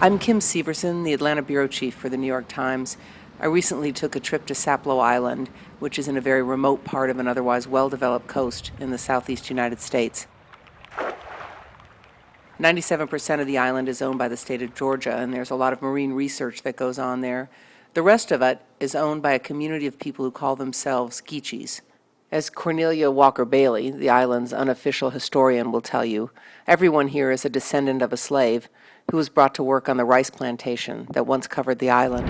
I'm Kim Severson, the Atlanta bureau chief for the New York Times. I recently took a trip to Sapelo Island, which is in a very remote part of an otherwise well-developed coast in the southeast United States. 97% of the island is owned by the state of Georgia, and there's a lot of marine research that goes on there. The rest of it is owned by a community of people who call themselves Geechees. As Cornelia Walker Bailey, the island's unofficial historian, will tell you, everyone here is a descendant of a slave who was brought to work on the rice plantation that once covered the island.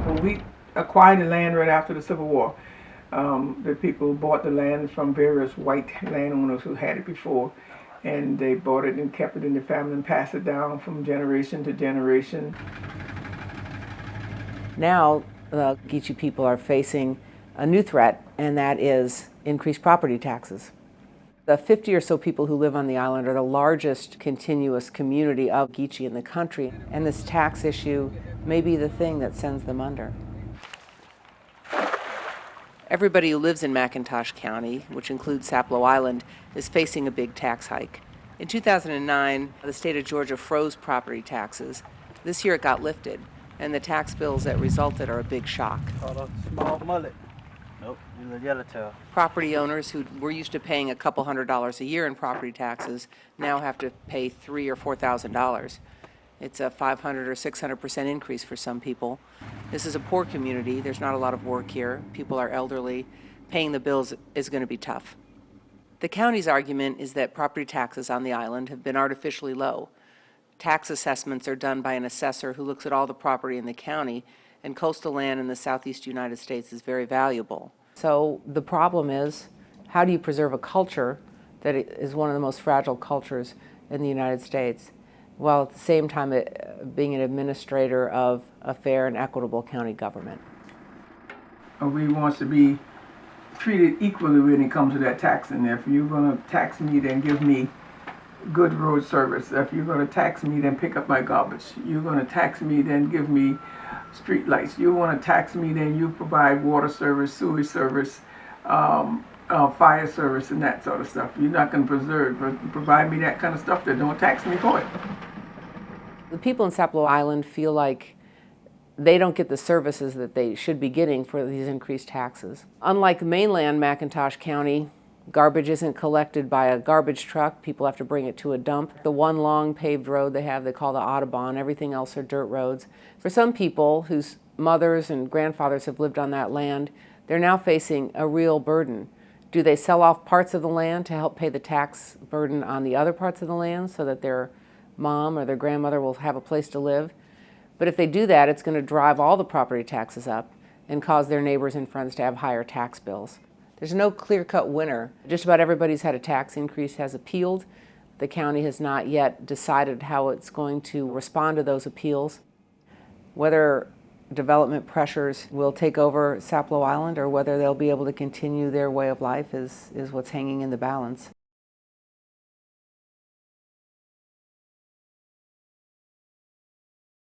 Well, we acquired the land right after the Civil War. The people bought the land from various white landowners who had it before, and they bought it and kept it in the family and passed it down from generation to generation. Now, the Geechee people are facing a new threat, and that is increased property taxes. The 50 or so people who live on the island are the largest continuous community of Geechee in the country, and this tax issue may be the thing that sends them under. Everybody who lives in McIntosh County, which includes Sapelo Island, is facing a big tax hike. In 2009, the state of Georgia froze property taxes. This year it got lifted, and the tax bills that resulted are a big shock. Small mullet. Nope, the yellowtail. Property owners who were used to paying a couple $100s a year in property taxes now have to pay $3,000 or $4,000. It's a 500 or 600% increase for some people. This is a poor community. There's not a lot of work here. People are elderly. Paying the bills is going to be tough. The county's argument is that property taxes on the island have been artificially low. Tax assessments are done by an assessor who looks at all the property in the county, and coastal land in the southeast United States is very valuable. So the problem is, how do you preserve a culture that is one of the most fragile cultures in the United States, while at the same time being an administrator of a fair and equitable county government? We want to be treated equally when it comes to that taxing. If you're going to tax me, then give me good road service. If you're going to tax me, then pick up my garbage. You're going to tax me, then give me street lights. You want to tax me, then you provide water service, sewage service, fire service, and that sort of stuff. You're not going to provide me that kind of stuff, then don't tax me for it. The people in Sapelo Island feel like they don't get the services that they should be getting for these increased taxes. Unlike mainland McIntosh County, garbage isn't collected by a garbage truck. People have to bring it to a dump. The one long paved road they call the Audubon. Everything else are dirt roads. For some people whose mothers and grandfathers have lived on that land, they're now facing a real burden. Do they sell off parts of the land to help pay the tax burden on the other parts of the land so that their mom or their grandmother will have a place to live? But if they do that, it's going to drive all the property taxes up and cause their neighbors and friends to have higher tax bills. There's no clear-cut winner. Just about everybody who's had a tax increase has appealed. The county has not yet decided how it's going to respond to those appeals. Whether development pressures will take over Sapelo Island or whether they'll be able to continue their way of life is what's hanging in the balance.